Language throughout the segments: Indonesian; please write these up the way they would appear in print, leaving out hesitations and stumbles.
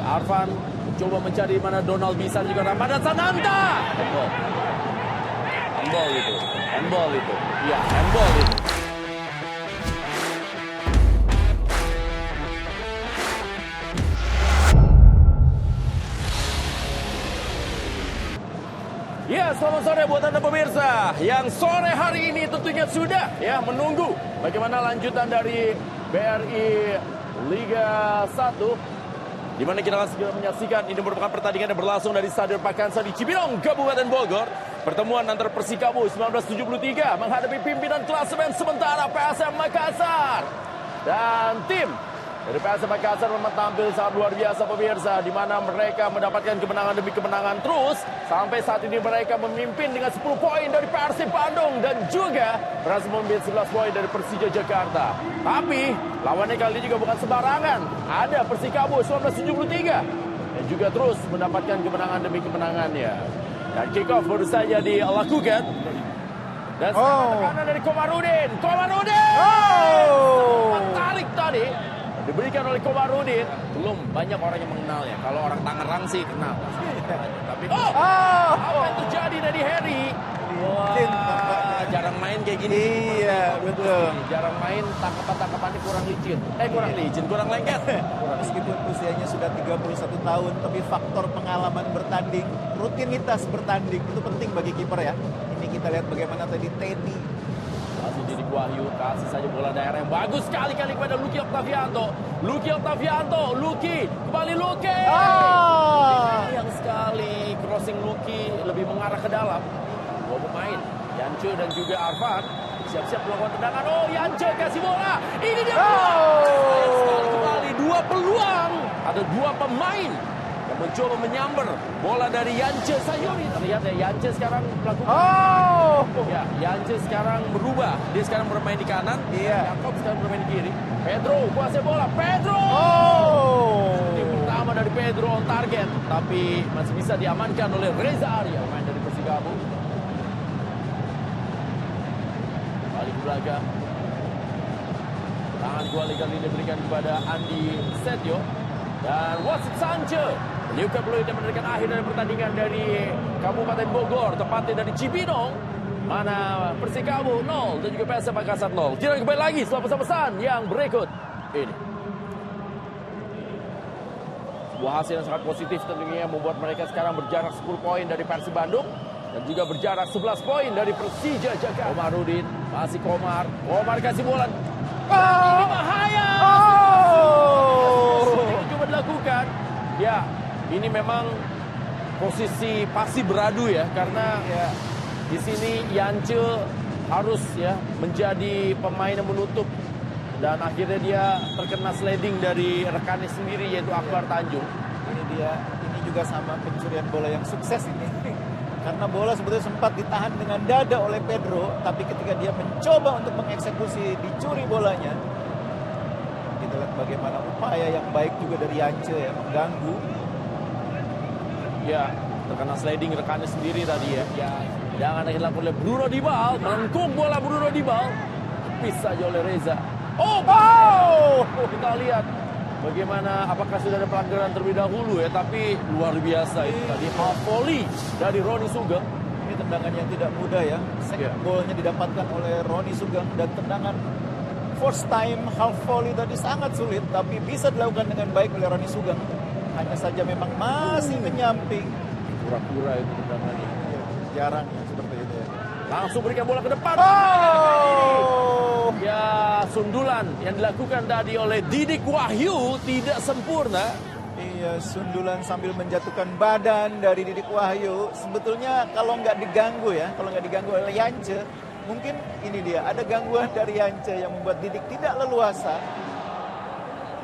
Arfan mencoba mencari mana Donald bisa juga Ramadan Sananta. Handball itu. Handball itu. Iya, handball itu. Ya, selamat sore buat Anda pemirsa yang sore hari ini tentunya sudah ya menunggu bagaimana lanjutan dari BRI Liga 1 di mana kita akan segera menyaksikan. Ini merupakan pertandingan yang berlangsung dari Stadion Pakansari di Cibinong, Kabupaten Bogor. Pertemuan antara Persikabo 1973 menghadapi pimpinan klasemen sementara PSM Makassar. Dan tim dari PSM Makassar memang tampil sangat luar biasa pemirsa, di mana mereka mendapatkan kemenangan demi kemenangan terus. Sampai saat ini mereka memimpin dengan 10 poin dari Persib Bandung dan juga berhasil mengambil 11 poin dari Persija Jakarta. Tapi lawannya kali ini juga bukan sembarangan. Ada Persikabo 1973 dan juga terus mendapatkan kemenangan demi kemenangannya. Dan kick off baru saja dilakukan. Dan sekarang tekanan dari Komarudin. Tarik tadi diberikan oleh Komarudin. Belum banyak orang yang mengenalnya. Kalau orang Tangerang sih kenal. Tapi apa yang terjadi dari Harry? Wah, jarang main kayak gini. Iya, betul. Jarang main, tangkapan-tangkapannya kurang licin. Kurang lengket. Meskipun usianya sudah 31 tahun, tapi faktor pengalaman bertanding, rutinitas bertanding itu penting bagi kiper ya. Ini kita lihat bagaimana tadi Teddy. Masih Didik Wahyu, kasih saja bola daerah yang bagus sekali kepada Lucky Octavianto. Lucky, kembali Lucky. Yang sekali crossing Lucky lebih mengarah ke dalam. Dua pemain, Yance dan juga Arfan siap-siap melakukan tendangan. Yance kasih bola. Ini dia sekali kembali dua peluang. Ada dua pemain yang mencoba menyambar bola dari Yance Sayuri. Terlihat ya Yance sekarang melakukan. Ya, Yance sekarang berubah. Dia sekarang bermain di kanan. Jakob sekarang bermain di kiri. Pedro kuasai bola. Tim pertama dari Pedro on target, tapi masih bisa diamankan oleh Reza Arya, pemain dari Persikabo. Balik ke belakang. Tangan kembali kali ini diberikan kepada Andi Setio dan Wasit Sanche. Liukan peluit yang menentukan akhir dari pertandingan dari Kabupaten Bogor, tepatnya dari Cibinong. Mana Persikabo 0 dan juga PSM Makassar 0. Kita kembali lagi setelah pesan-pesan yang berikut ini. Sebuah hasil yang sangat positif tentunya membuat mereka sekarang berjarak 10 poin dari Persib Bandung dan juga berjarak 11 poin dari Persija Jakarta. Komarudin, masih Komar kasih bola. Ini bahaya. Ini coba dilakukan. Ya, ini memang posisi pasti beradu ya, karena ya di sini Yance harus ya menjadi pemain yang menutup dan akhirnya dia terkena sliding dari rekannya sendiri yaitu Akbar Tanjung. Ini juga sama pencurian bola yang sukses ini. Karena bola sebetulnya sempat ditahan dengan dada oleh Pedro, tapi ketika dia mencoba untuk mengeksekusi dicuri bolanya. Kita lihat bagaimana upaya yang baik juga dari Yance ya, mengganggu. Ya, terkena sliding rekannya sendiri tadi ya. Jangan dilakukan oleh Bruno Dibal, melengkung bola Bruno Dibal. Bisa saja oleh Reza. Kita lihat bagaimana apakah sudah ada pelanggaran terlebih dahulu ya, tapi luar biasa itu tadi half volley dari Roni Sugeng. Ini tendangan yang tidak mudah ya. Golnya didapatkan oleh Roni Sugeng dan tendangan first time half volley tadi sangat sulit, tapi bisa dilakukan dengan baik oleh Roni Sugeng. Hanya saja memang masih menyamping. Pura-pura itu tendangannya. Jarang ya seperti itu ya. Langsung berikan bola ke depan. Ya, sundulan yang dilakukan tadi oleh Didik Wahyu tidak sempurna. Iya, sundulan sambil menjatuhkan badan dari Didik Wahyu. Sebetulnya kalau nggak diganggu oleh Yance, mungkin ini dia, ada gangguan dari Yance yang membuat Didik tidak leluasa.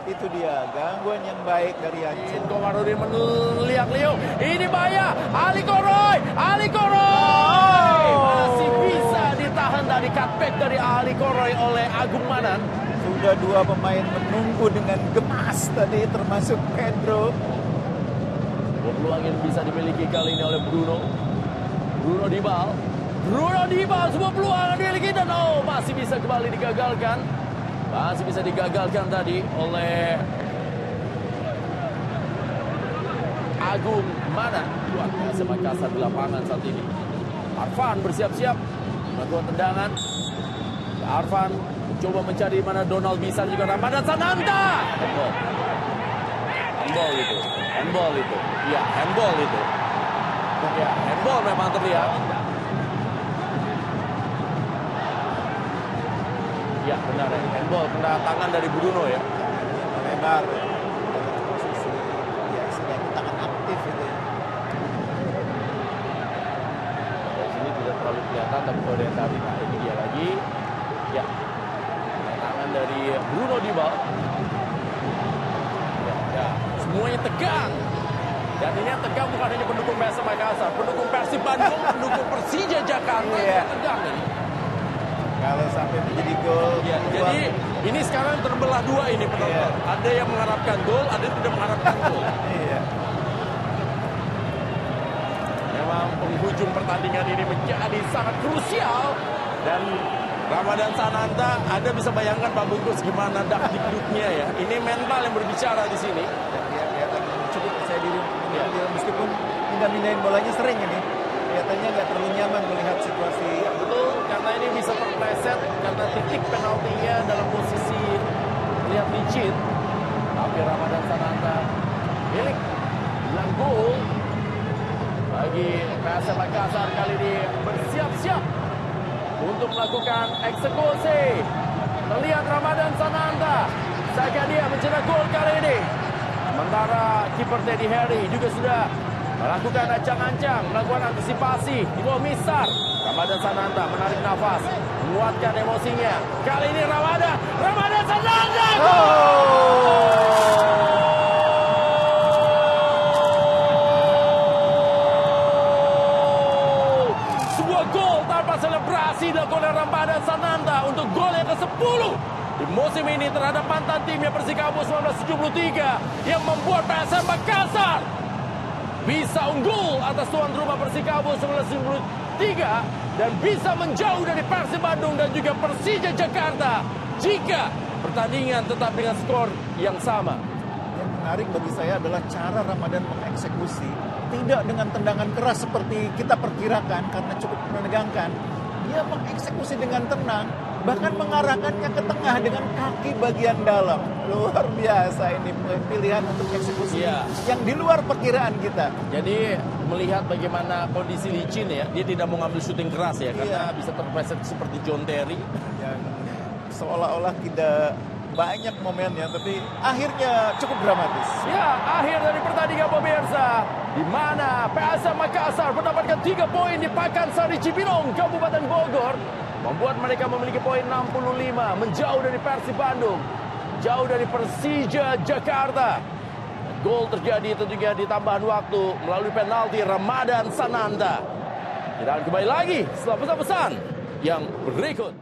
Itu dia, gangguan yang baik dari Yance. Komarudin meliak-liuk. Ini bahaya. Ali Koroy. Masih bisa ditahan dari cutback dari Ali Koroy oleh Agung Manan. Sudah dua pemain menunggu dengan gemas tadi, termasuk Pedro. Peluang yang bisa dimiliki kali ini oleh Bruno Dibal, sebuah peluang yang dimiliki dan masih bisa kembali digagalkan. Masih bisa digagalkan tadi oleh Agung Mana buat PSM Makassar di lapangan saat ini. Arfan bersiap-siap melakukan tendangan. Arfan mencoba mencari mana Donald bisa juga Ramadan Sananta. Handball itu. Handball itu. Ya, handball itu. Ya, handball memang terlihat. Ya, benar ya. Handball kena tangan dari Bruno ya. Lebar. Posisi ya istilahnya tangan aktif gitu ya. Dari sini tidak terlalu kelihatan tapi kalau dari tadi nah ini dia lagi. Ya. Tangan dari Bruno Dibal. Ya, semuanya tegang. Dan ini yang tegang bukan hanya pendukung PSM Makassar, pendukung Persib Bandung, pendukung Persija Jakarta yang tegang ini. Kalau sampai menjadi gol. Ya, jadi ini sekarang terbelah dua ini penonton. Ada yang mengharapkan gol, ada yang tidak mengharapkan gol. Iya. Memang penghujung pertandingan ini menjadi sangat krusial dan Ramadan Sananta, Anda bisa bayangkan Pak Bungkus gimana dakdikduknya ya. Ini mental yang berbicara di sini. Dia cukup percaya diri. Ya. Meskipun pindah-pindahin bolanya sering ini. Kelihatannya nggak terlalu nyaman melihat situasi. Betul, karena ini bisa terpleset karena titik penaltinya dalam posisi lihat licin. Tapi Ramadan Sananta milik bilang gol bagi PSM Makassar kali ini bersiap-siap untuk melakukan eksekusi. Terlihat Ramadan Sananta, saja dia mencetak gol kali ini. Sementara kiper Teddy Harry juga sudah melakukan ancang-ancang, melakukan antisipasi di bawah Misar. Ramadan Sananta menarik nafas, menguatkan emosinya. Kali ini Ramadan Sananta. Sebuah gol tanpa selebrasi dilakukan oleh Ramadan Sananta untuk gol yang ke-10 di musim ini terhadap mantan timnya Persikabo 1973 yang membuat PSM Makassar bisa unggul atas tuan rumah Persikabo 1973 dan bisa menjauh dari Persib Bandung dan juga Persija Jakarta jika pertandingan tetap dengan skor yang sama. Yang menarik bagi saya adalah cara Ramadan mengeksekusi, tidak dengan tendangan keras seperti kita perkirakan karena cukup menegangkan. Dia mengeksekusi dengan tenang, bahkan mengarahkannya ke tengah dengan kaki bagian dalam. Luar biasa ini pilihan untuk eksekusi yang di luar perkiraan kita. Jadi melihat bagaimana kondisi licin ya, dia tidak mau ngambil syuting keras ya, karena bisa terpleset seperti John Terry. Yang seolah-olah tidak banyak momennya, tapi akhirnya cukup dramatis. Ya, akhir dari pertandingan pemirsa, di mana PSM Makassar mendapatkan 3 poin di Pakansari Cibinong, Kabupaten Bogor, membuat mereka memiliki poin 65, menjauh dari Persib Bandung, jauh dari Persija Jakarta. Gol terjadi tentunya di tambahan waktu melalui penalti Ramadan Sananta. Kita akan kembali lagi setelah pesan-pesan yang berikut.